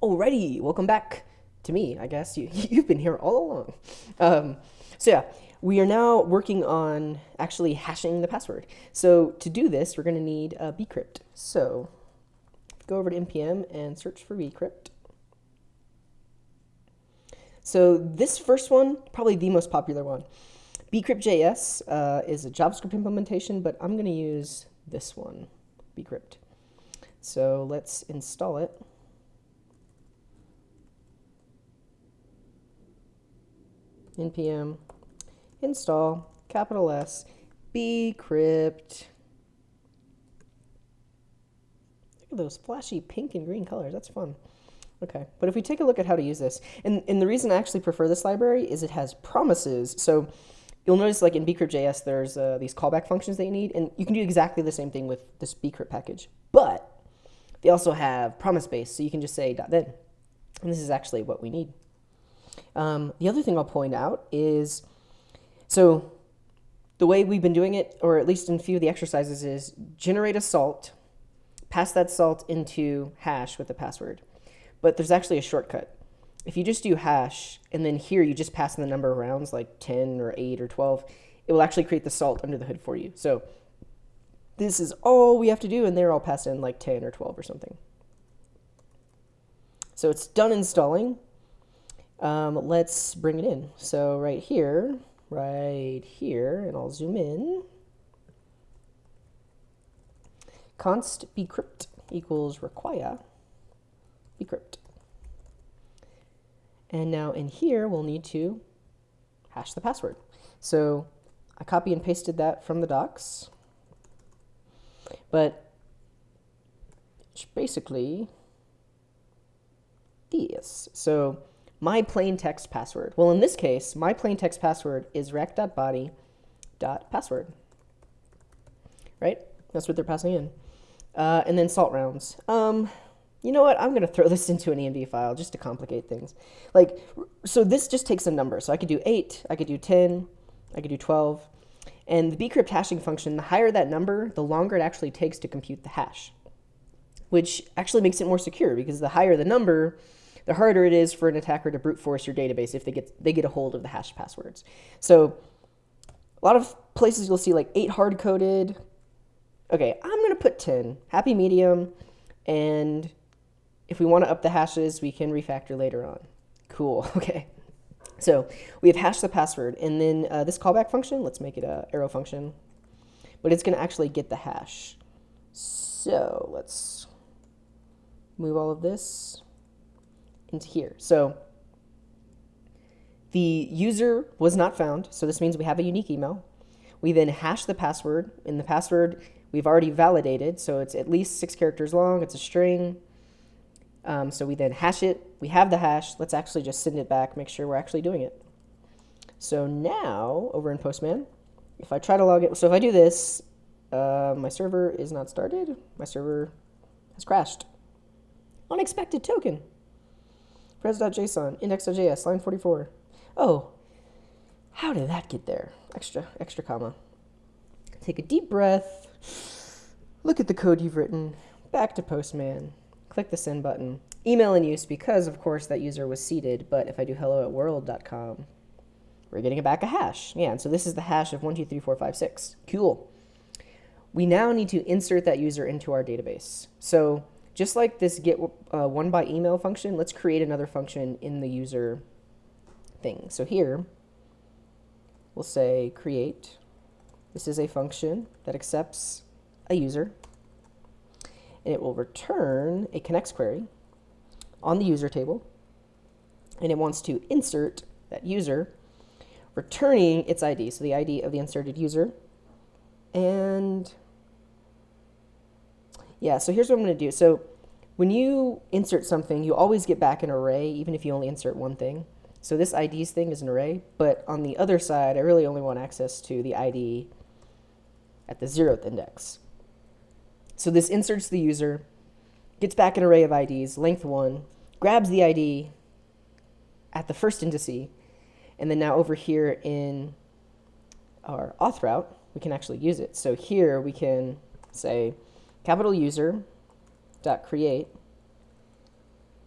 Alrighty, welcome back to me, I guess. You've been here all along. So yeah, we are now working on actually hashing the password. So to do this, we're going to need a bcrypt. So go over to npm and search for bcrypt. So this first one, probably the most popular one. bcrypt.js is a JavaScript implementation, but I'm going to use this one, bcrypt. So let's install it. npm install capital S bcrypt. Look at those flashy pink and green colors. That's fun. Okay, but if we take a look at how to use this, and the reason I actually prefer this library is it has promises. So you'll notice like in bcrypt.js there's these callback functions that you need, and you can do exactly the same thing with this bcrypt package. But they also have promise-based, so you can just say .then, and this is actually what we need. The other thing I'll point out is, so the way we've been doing it, or at least in a few of the exercises, is generate a salt, pass that salt into hash with the password. But there's actually a shortcut. If you just do hash, and then here you just pass in the number of rounds, like 10 or 8 or 12, it will actually create the salt under the hood for you. So this is all we have to do, and there I'll pass in like 10 or 12 or something. So it's done installing. Let's bring it in. So right here, and I'll zoom in. Const bcrypt equals require bcrypt. And now in here, we'll need to hash the password. So I copy and pasted that from the docs. But it's basically this. So my plain text password. Well, in this case, my plain text password is rec.body.password. Right? That's what they're passing in. And then salt rounds. You know what? I'm going to throw this into an EMD file just to complicate things. Like, so this just takes a number. So I could do 8, I could do 10, I could do 12. And the bcrypt hashing function, the higher that number, the longer it actually takes to compute the hash, which actually makes it more secure, because the higher the number, the harder it is for an attacker to brute force your database if they get a hold of the hash passwords. So a lot of places you'll see like 8 hard-coded. Okay, I'm going to put 10, happy medium, and if we want to up the hashes, we can refactor later on. Cool, okay. So we have hashed the password, and then this callback function, let's make it an arrow function, but it's going to actually get the hash. So let's move all of this into here. So the user was not found, so this means we have a unique email. We then hash the password, and the password we've already validated, so it's at least 6 characters long, it's a string. So we then hash it, we have the hash, let's actually just send it back, make sure we're actually doing it. So now, over in Postman, if I try to log it, so if I do this, my server is not started, my server has crashed. Unexpected token. Pres.json, index.js, line 44. Oh, how did that get there? Extra comma. Take a deep breath, look at the code you've written, back to Postman, click the send button. Email in use because, of course, that user was seeded, but if I do hello@world.com, we're getting back a hash. Yeah, and so this is the hash of 123456. Cool. We now need to insert that user into our database. So just like this get one by email function, let's create another function in the user thing. So here, we'll say create. This is a function that accepts a user, and it will return a connects query on the user table, and it wants to insert that user, returning its ID, so the ID of the inserted user. And yeah, so here's what I'm going to do. So when you insert something, you always get back an array, even if you only insert one thing. So this IDs thing is an array, but on the other side, I really only want access to the ID at the 0th index. So this inserts the user, gets back an array of IDs, length 1, grabs the ID at the first indice, and then now over here in our auth route, we can actually use it. So here we can say capital user dot create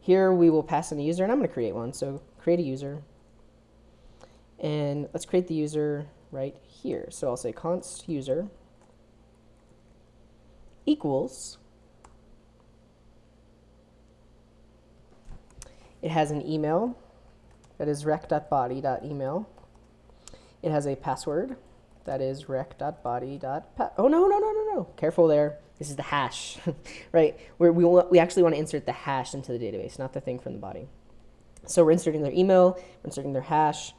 here we will pass in a user, and I'm going to create one. So create a user. And let's create the user right here. So I'll say const user equals. It has an email that is rec.body.email. It has a password that is rec.body.pa. Oh, no. Careful there. This is the hash, right? We actually want to insert the hash into the database, not the thing from the body. So we're inserting their email, we're inserting their hash.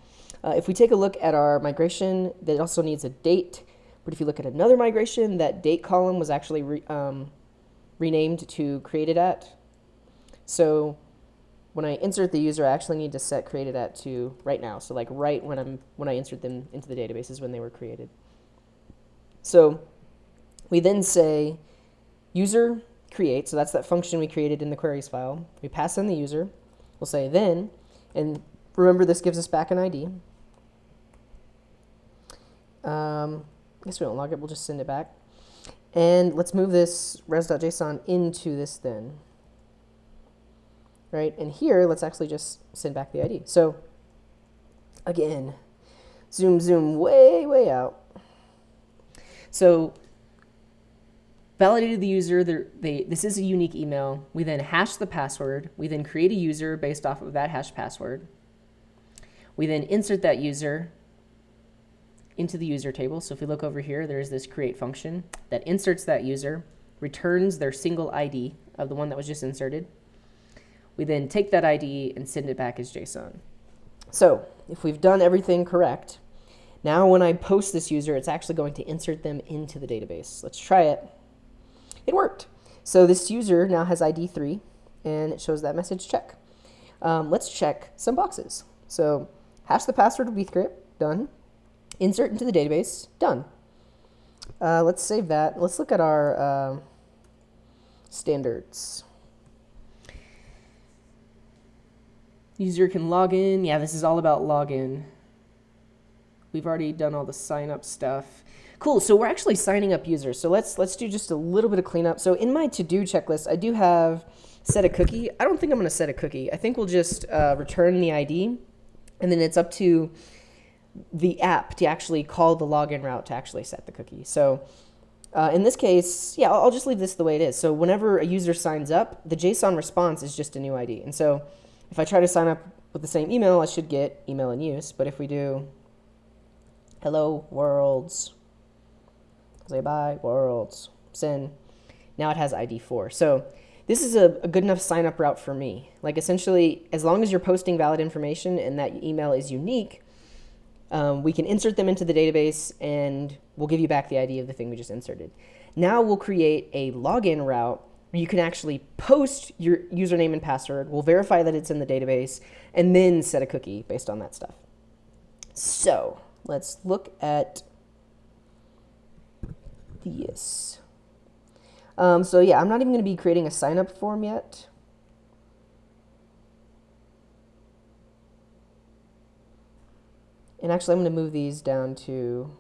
If we take a look at our migration, that also needs a date. But if you look at another migration, that date column was actually renamed to created at. So when I insert the user, I actually need to set created at to right now. So like right when I insert them into the database is when they were created. So we then say user create. So that's that function we created in the queries file. We pass in the user. We'll say then, and remember this gives us back an ID. I guess we don't log it, we'll just send it back. And let's move this res.json into this then. Right, and here, let's actually just send back the ID. So again, zoom way out. So validated the user, this is a unique email. We then hash the password. We then create a user based off of that hash password. We then insert that user into the user table. So if we look over here, there's this create function that inserts that user, returns their single ID of the one that was just inserted. We then take that ID and send it back as JSON. So if we've done everything correct, now when I post this user, it's actually going to insert them into the database. Let's try it. It worked. So this user now has ID 3, and it shows that message check. Let's check some boxes. So hash the password with bcrypt, done. Insert into the database, done. Let's save that. Let's look at our standards. User can log in. Yeah, this is all about login. We've already done all the sign up stuff. Cool, so we're actually signing up users. So let's do just a little bit of cleanup. So in my to-do checklist, I do have set a cookie. I don't think I'm going to set a cookie. I think we'll just return the ID, and then it's up to the app to actually call the login route to actually set the cookie. So in this case, yeah, I'll just leave this the way it is. So whenever a user signs up, the JSON response is just a new ID. And so if I try to sign up with the same email, I should get email in use. But if we do hello worlds, say bye worlds, send, now it has ID 4. So this is a good enough sign up route for me. Like essentially, as long as you're posting valid information and that email is unique, we can insert them into the database and we'll give you back the ID of the thing we just inserted. Now we'll create a login route where you can actually post your username and password. We'll verify that it's in the database and then set a cookie based on that stuff. So let's look at this. So yeah, I'm not even going to be creating a sign up form yet. And actually, I'm going to move these down to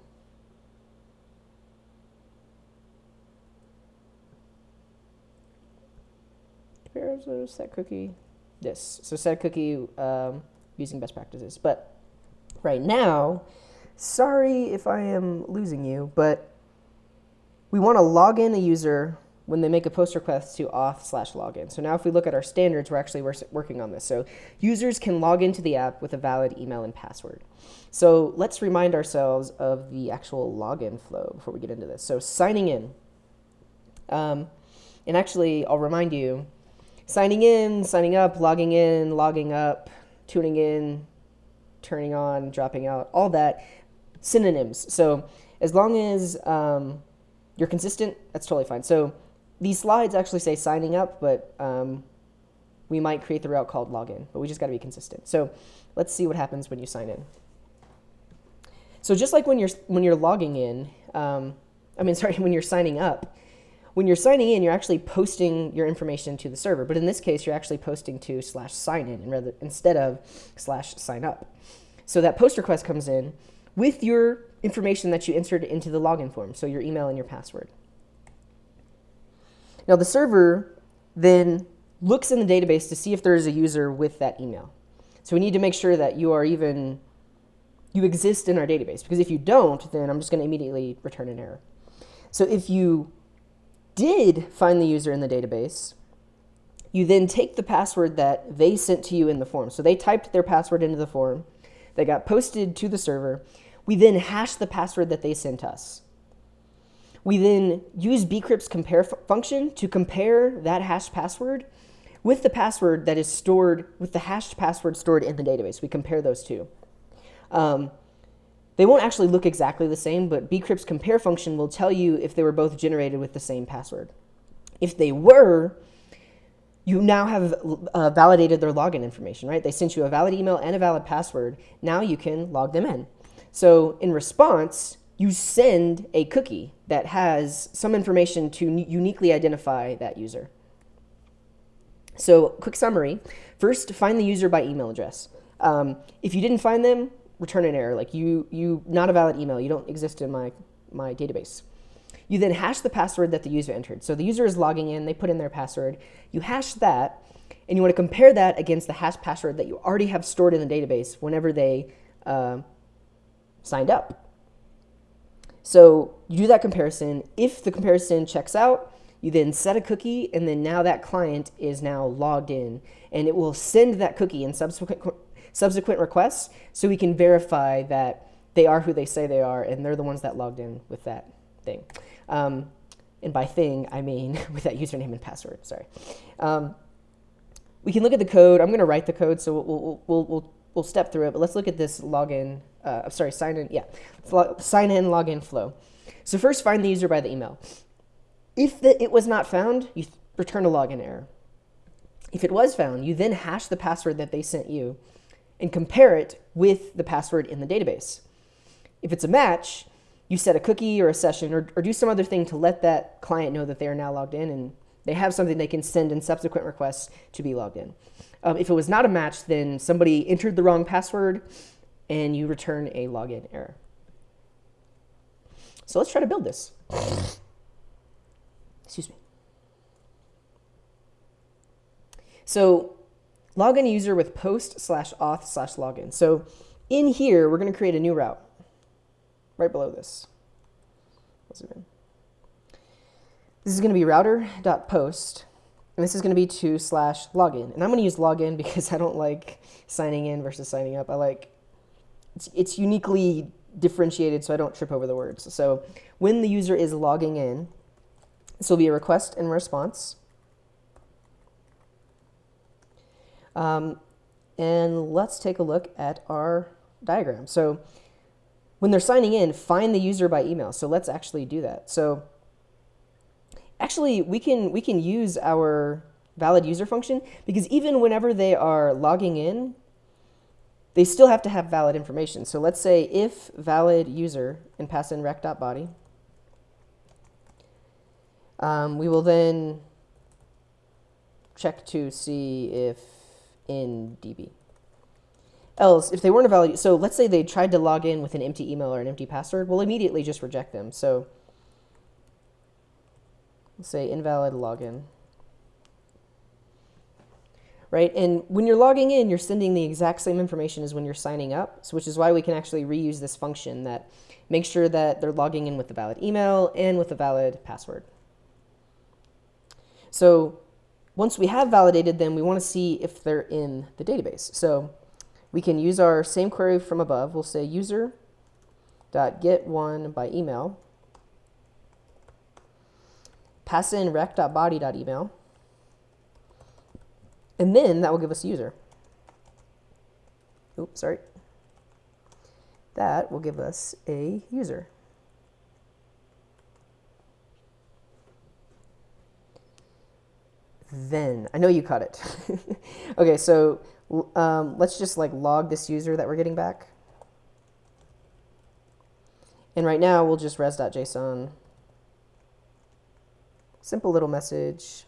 set cookie. This. So set cookie using best practices. But right now, sorry if I am losing you, but we want to log in a user when they make a post request to auth/login. So now if we look at our standards, we're actually working on this. So users can log into the app with a valid email and password. So let's remind ourselves of the actual login flow before we get into this. So signing in. And actually, I'll remind you, signing in, signing up, logging up, tuning in, turning on, dropping out, all that, synonyms. So as long as you're consistent, that's totally fine. So these slides actually say signing up, but we might create the route called login, but we just got to be consistent. So let's see what happens when you sign in. So just like when you're logging in, when you're signing up, when you're signing in, you're actually posting your information to the server. But in this case, you're actually posting to /signin instead of /signup. So that post request comes in with your information that you inserted into the login form, so your email and your password. Now the server then looks in the database to see if there is a user with that email. So we need to make sure that you exist in our database, because if you don't, then I'm just going to immediately return an error. So if you did find the user in the database, you then take the password that they sent to you in the form. So they typed their password into the form, that got posted to the server. We then hash the password that they sent us. We then use bcrypt's compare function to compare that hashed password with the password that is stored, with the hashed password stored in the database. We compare those two. They won't actually look exactly the same, but bcrypt's compare function will tell you if they were both generated with the same password. If they were, you now have validated their login information, right? They sent you a valid email and a valid password. Now you can log them in. So in response, you send a cookie that has some information to uniquely identify that user. So quick summary. First, find the user by email address. If you didn't find them, return an error, like you not a valid email, you don't exist in my database. You then hash the password that the user entered. So the user is logging in, they put in their password, you hash that, and you want to compare that against the hash password that you already have stored in the database whenever they signed up. So you do that comparison. If the comparison checks out, you then set a cookie, and then now that client is now logged in, and it will send that cookie in subsequent requests, so we can verify that they are who they say they are, and they're the ones that logged in with that thing. And by thing, I mean with that username and password, sorry. We can look at the code. I'm going to write the code, so we'll step through it, but let's look at this sign in, sign in, login flow. So first, find the user by the email. If it was not found, you return a login error. If it was found, you then hash the password that they sent you and compare it with the password in the database. If it's a match, you set a cookie or a session or do some other thing to let that client know that they are now logged in and they have something they can send in subsequent requests to be logged in. If it was not a match, then somebody entered the wrong password and you return a login error. So let's try to build this. Excuse me. So log in a user with post/auth/login. So in here, we're going to create a new route right below this. This is going to be router.post, and this is going to be to/login. And I'm going to use login because I don't like signing in versus signing up. I like it's uniquely differentiated so I don't trip over the words. So when the user is logging in, this will be a request and response. And let's take a look at our diagram. So when they're signing in, find the user by email. So let's actually do that. So actually, we can use our valid user function because even whenever they are logging in, they still have to have valid information. So let's say if valid user and pass in rec.body. We will then check to see if in DB. Else, if they weren't a valid, so let's say they tried to log in with an empty email or an empty password, we'll immediately just reject them. So let's say invalid login. Right? And when you're logging in, you're sending the exact same information as when you're signing up, so which is why we can actually reuse this function that makes sure that they're logging in with the valid email and with a valid password. So once we have validated them, we want to see if they're in the database. So we can use our same query from above. We'll say user.getOne by email, pass in rec.body.email, and then that will give us a user. Oops, sorry. That will give us a user. Then, I know you caught it. Okay, so let's just log this user that we're getting back. And right now we'll just res.json. Simple little message.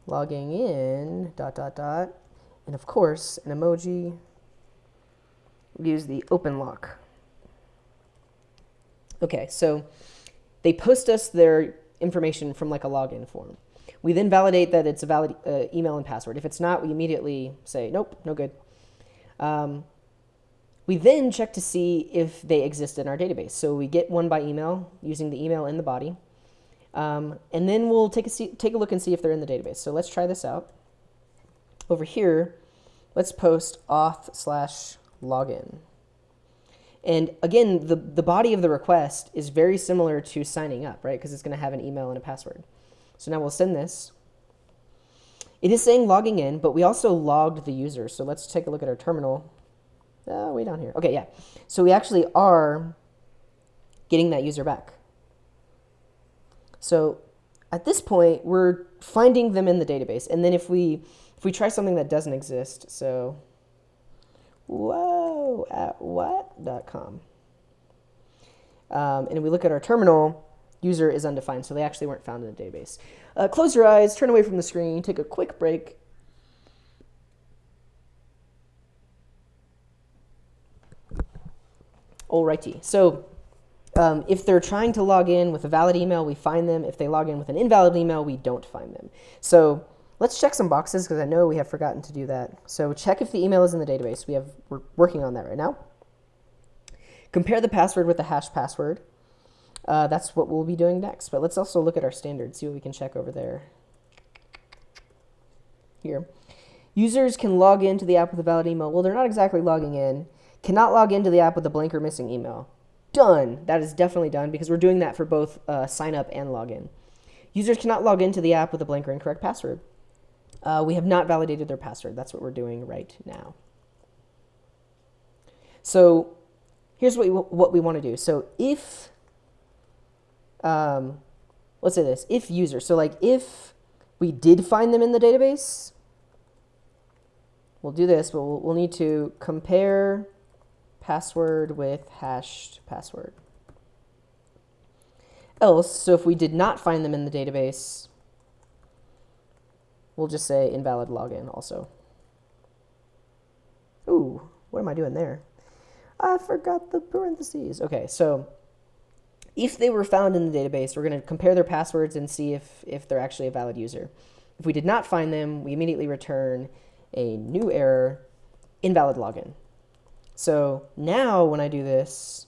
Logging in, ... And of course, an emoji. We'll use the open lock. Okay, so they post us their information from like a login form. We then validate that it's a valid email and password. If it's not, we immediately say, nope, no good. We then check to see if they exist in our database. So we get one by email using the email in the body. And then we'll take a look and see if they're in the database. So let's try this out. Over here, let's post auth/login. And again, the body of the request is very similar to signing up, right? Because it's going to have an email and a password. So now we'll send this. It is saying logging in, but we also logged the user. So let's take a look at our terminal. Way down here. Okay, yeah. So we actually are getting that user back. So at this point, we're finding them in the database. And then if we try something that doesn't exist, so whoa, at what.com. And we look at our terminal, user is undefined, so they actually weren't found in the database. Close your eyes, turn away from the screen, take a quick break. Alrighty, so if they're trying to log in with a valid email, we find them. If they log in with an invalid email, we don't find them. So let's check some boxes because I know we have forgotten to do that. So check if the email is in the database. We're working on that right now. Compare the password with the hash password. That's what we'll be doing next. But let's also look at our standards, see what we can check over there. Here. Users can log into the app with a valid email. Well, they're not exactly logging in. Cannot log into the app with a blank or missing email. Done. That is definitely done because we're doing that for both sign up and login. Users cannot log into the app with a blank or incorrect password. We have not validated their password. That's what we're doing right now. So here's what we want to do. So if, let's say this, if user, so like if we did find them in the database, we'll do this, but we'll need to compare password with hashed password. Else, so if we did not find them in the database, we'll just say invalid login also. Ooh, what am I doing there? I forgot the parentheses. Okay, so if they were found in the database, we're going to compare their passwords and see if they're actually a valid user. If we did not find them, we immediately return a new error, invalid login. So now when I do this,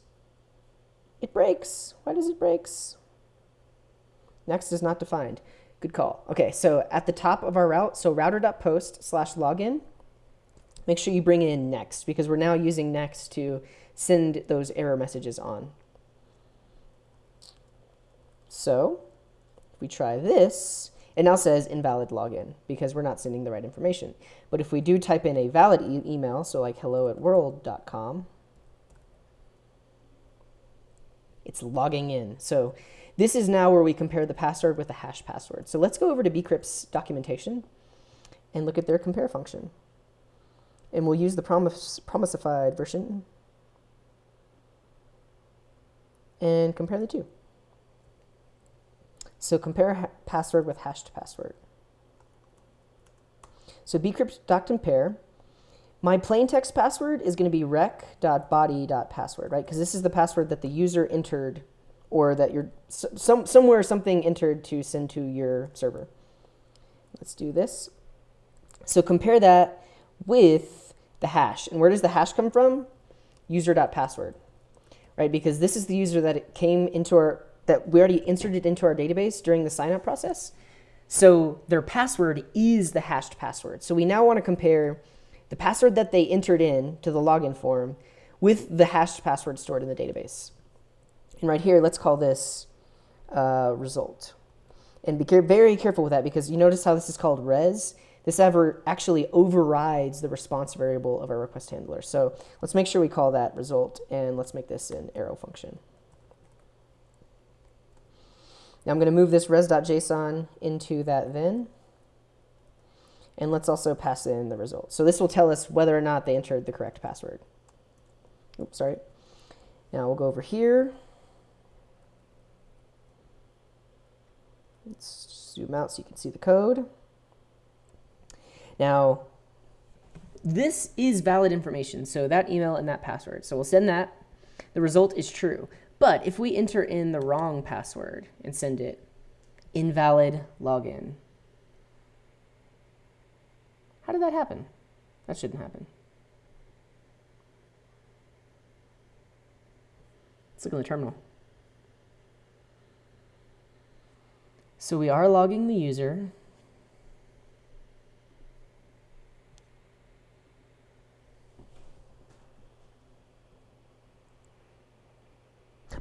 it breaks. Why does it break? Next is not defined. Good call. Okay, so at the top of our route, so router.post/login, make sure you bring in next because we're now using next to send those error messages on. So if we try this, it now says invalid login because we're not sending the right information. But if we do type in a valid email, so like hello@world.com, it's logging in. So this is now where we compare the password with the hash password. So let's go over to bcrypt's documentation and look at their compare function. And we'll use the promisified version and compare the two. So compare password with hashed password. So bcrypt.compare. My plain text password is going to be rec.body.password, right? Because this is the password that the user entered or that you're somewhere something entered to send to your server. Let's do this. So compare that with the hash. And where does the hash come from? User.password, right? Because this is the user that it came into our, that we already inserted into our database during the sign-up process. So their password is the hashed password. So we now want to compare the password that they entered in to the login form with the hashed password stored in the database. And right here, let's call this result. And be very careful with that because you notice how this is called res. This actually overrides the response variable of our request handler. So let's make sure we call that result, and let's make this an arrow function. Now I'm going to move this res.json into that then. And let's also pass in the result. So this will tell us whether or not they entered the correct password. Oops, sorry. Now we'll go over here. Let's zoom out so you can see the code. Now, this is valid information, so that email and that password. So we'll send that. The result is true. But if we enter in the wrong password and send it, invalid login. How did that happen? That shouldn't happen. Let's look in the terminal. So we are logging the user.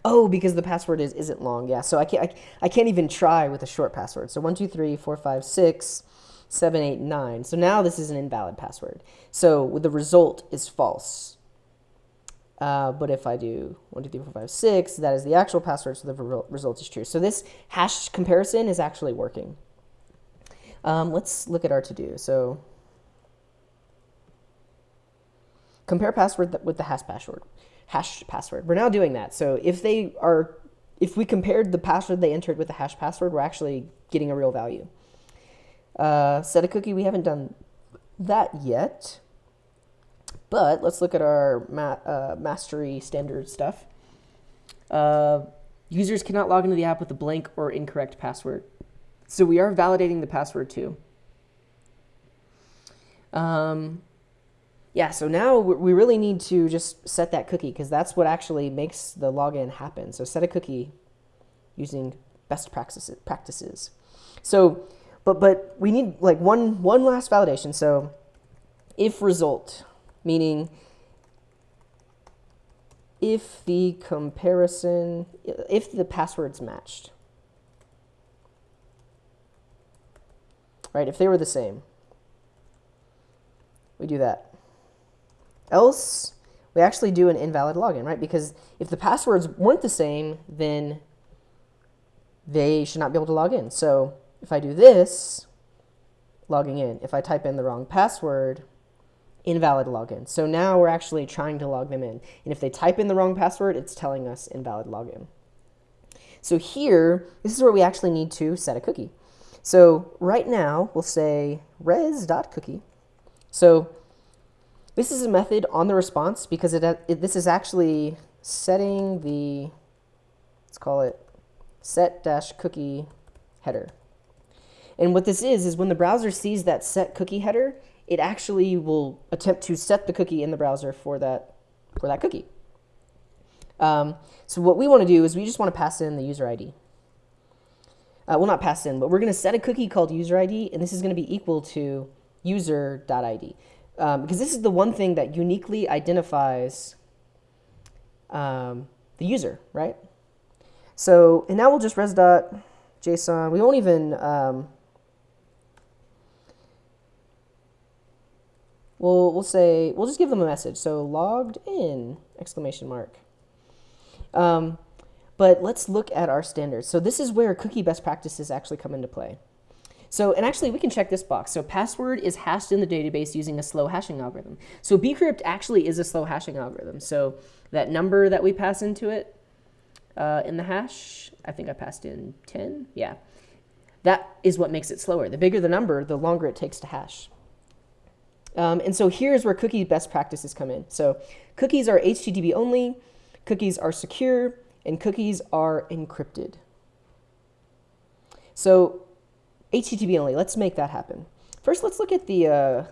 Oh, because the password isn't long. Yeah, so I can't even try with a short password. So 1, 2, 3, 4, 5, 6, 7, 8, 9. So now this is an invalid password. So the result is false. But if I do 1, 2, 3, 4, 5, 6, that is the actual password, so the result is true. So this hash comparison is actually working. Let's look at our to-do. So compare password with the hash password. We're now doing that. So if we compared the password they entered with the hash password, we're actually getting a real value. Set a cookie, we haven't done that yet. But let's look at our mastery standard stuff. Users cannot log into the app with a blank or incorrect password. So we are validating the password too. Yeah, so now we really need to just set that cookie because that's what actually makes the login happen. So set a cookie using best practices. So, but we need like one last validation. So if result, meaning if the password's matched, right? If they were the same, we do that. Else, we actually do an invalid login, right? Because if the passwords weren't the same, then they should not be able to log in. So if I do this, logging in. If I type in the wrong password, invalid login. So now we're actually trying to log them in. And if they type in the wrong password, it's telling us invalid login. So here, this is where we actually need to set a cookie. So right now, we'll say res.cookie. So this is a method on the response because this is actually setting the, let's call it set-cookie header. And what this is when the browser sees that set cookie header, it actually will attempt to set the cookie in the browser for that cookie. So what we want to do is we just want to pass in the user ID. Well, not pass in, but we're going to set a cookie called user ID, and this is going to be equal to user.id. Because this is the one thing that uniquely identifies the user, right? So, and now we'll just res.json. We won't even, we'll just give them a message. So logged in, exclamation mark. But let's look at our standards. So this is where cookie best practices actually come into play. So, and actually we can check this box. So password is hashed in the database using a slow hashing algorithm. So bcrypt actually is a slow hashing algorithm. So that number that we pass into it in the hash, I think I passed in 10. Yeah. That is what makes it slower. The bigger the number, the longer it takes to hash. And so here's where cookie best practices come in. So cookies are HTTP only, cookies are secure, and cookies are encrypted. So HTTP only, let's make that happen. First, let's look at the, I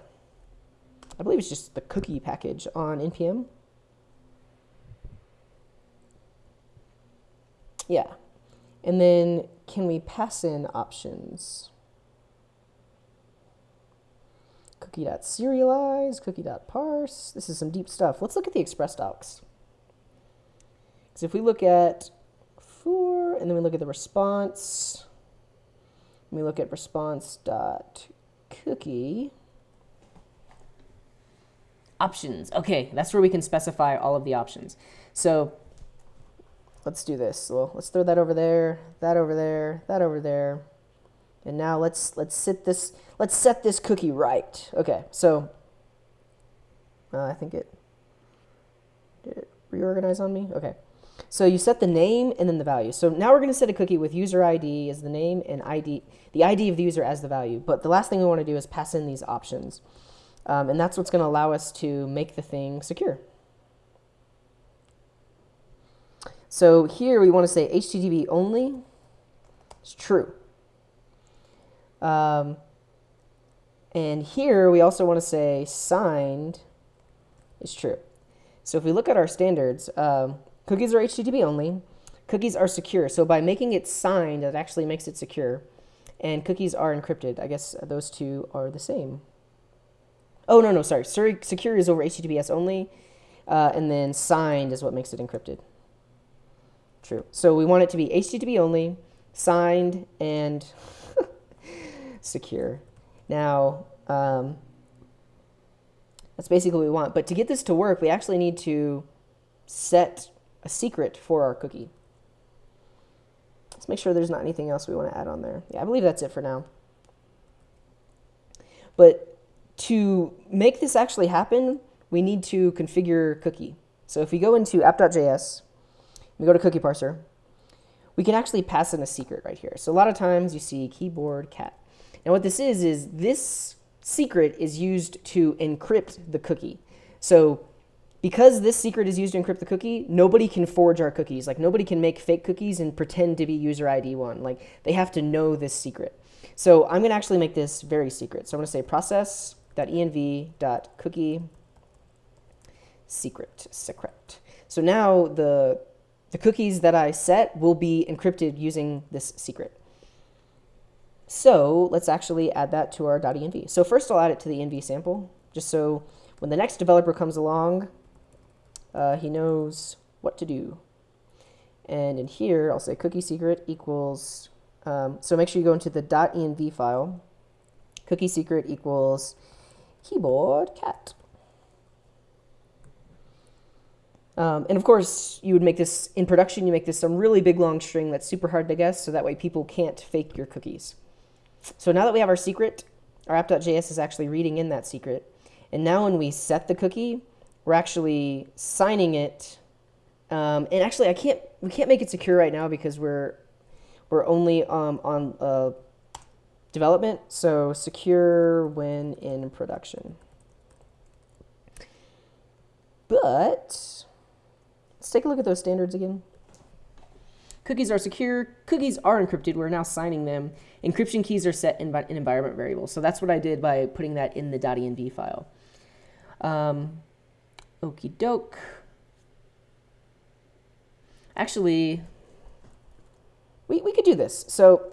believe it's just the cookie package on NPM. Yeah. And then can we pass in options? Cookie.serialize, cookie.parse. This is some deep stuff. Let's look at the express docs. Because if we look at for, and then we look at the response, and we look at response.cookie, options. Okay, that's where we can specify all of the options. So let's do this. So let's throw that over there, that over there, that over there. And now let's set this cookie right. Okay, so I think did it reorganize on me? Okay. So you set the name and then the value. So now we're going to set a cookie with user ID as the name and the ID of the user as the value. But the last thing we want to do is pass in these options. And that's what's going to allow us to make the thing secure. So here we want to say HTTP only. It's true. Um, and here we also want to say signed is true. So if we look at our standards, cookies are HTTP only. Cookies are secure. So by making it signed, that actually makes it secure. And cookies are encrypted. I guess those two are the same. Oh, no, sorry. Secure is over HTTPS only. And then signed is what makes it encrypted. True. So we want it to be HTTP only, signed, and secure. Now, that's basically what we want. But to get this to work, we actually need to set a secret for our cookie. Let's make sure there's not anything else we want to add on there. Yeah, I believe that's it for now. But to make this actually happen, we need to configure cookie. So if we go into app.js, we go to cookie parser, we can actually pass in a secret right here. So a lot of times you see keyboard cat. Now what this is this secret is used to encrypt the cookie. So because this secret is used to encrypt the cookie, nobody can forge our cookies. Like nobody can make fake cookies and pretend to be user ID 1. Like they have to know this secret. So I'm going to actually make this very secret. So I'm going to say process.env.cookie secret. So now the cookies that I set will be encrypted using this secret. So let's actually add that to our .env. So first I'll add it to the env sample, just so when the next developer comes along, he knows what to do. And in here, I'll say cookie secret equals, so make sure you go into the .env file, cookie secret equals keyboard cat. And of course, you would make this, in production, you make this some really big long string that's super hard to guess, so that way people can't fake your cookies. So now that we have our secret, our app.js is actually reading in that secret. And now when we set the cookie, we're actually signing it. And actually, we can't make it secure right now because we're only on development. So secure when in production. But let's take a look at those standards again. Cookies are secure. Cookies are encrypted. We're now signing them. Encryption keys are set in environment variables. So that's what I did by putting that in the .env file. Okie doke. Actually, we could do this. So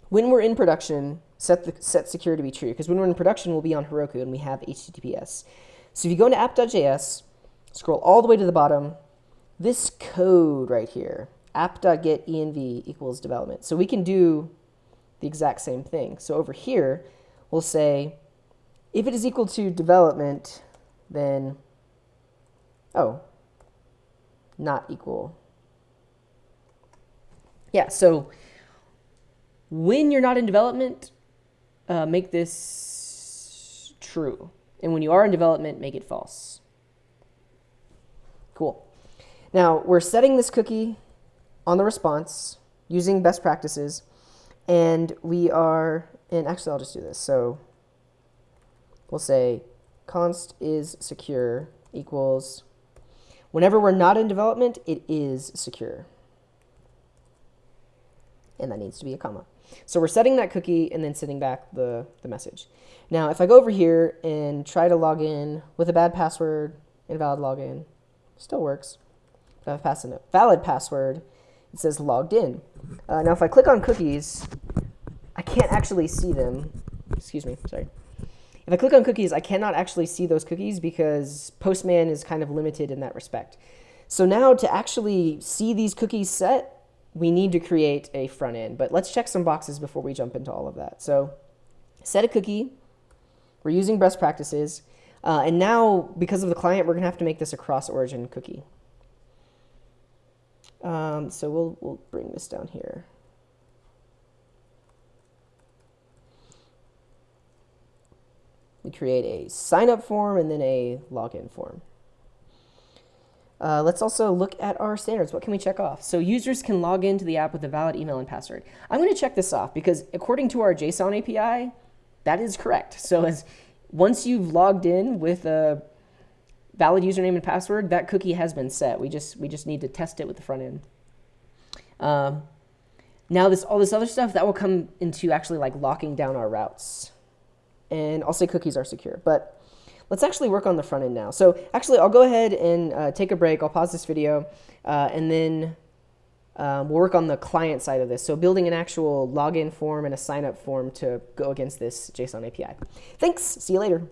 when we're in production, set secure to be true. Because when we're in production, we'll be on Heroku and we have HTTPS. So if you go into app.js, scroll all the way to the bottom, this code right here, app.getEnv equals development. So we can do the exact same thing. So over here, we'll say, if it is equal to development, then, oh, not equal. Yeah, so when you're not in development, make this true. And when you are in development, make it false. Cool. Now, we're setting this cookie on the response using best practices. And we are, and actually I'll just do this. So we'll say const is secure equals, whenever we're not in development, it is secure. And that needs to be a comma. So we're setting that cookie and then sending back the message. Now, if I go over here and try to log in with a bad password, invalid login, still works. If I pass in a valid password, it says logged in. Now, if I click on cookies, I can't actually see them. Excuse me, sorry. If I click on cookies, I cannot actually see those cookies because Postman is kind of limited in that respect. So now to actually see these cookies set, we need to create a front end. But let's check some boxes before we jump into all of that. So set a cookie. We're using best practices. And now, because of the client, we're going to have to make this a cross-origin cookie. So we'll bring this down here. We create a sign-up form and then a login form. Let's also look at our standards. What can we check off? So users can log into the app with a valid email and password. I'm going to check this off because according to our JSON API, that is correct. So once you've logged in with a valid username and password, that cookie has been set. We just need to test it with the front end. Now all this other stuff, that will come into actually like locking down our routes. And I'll say cookies are secure, but let's actually work on the front end now. So actually, I'll go ahead and take a break. I'll pause this video, and then we'll work on the client side of this. So building an actual login form and a sign up form to go against this JSON API. Thanks. See you later.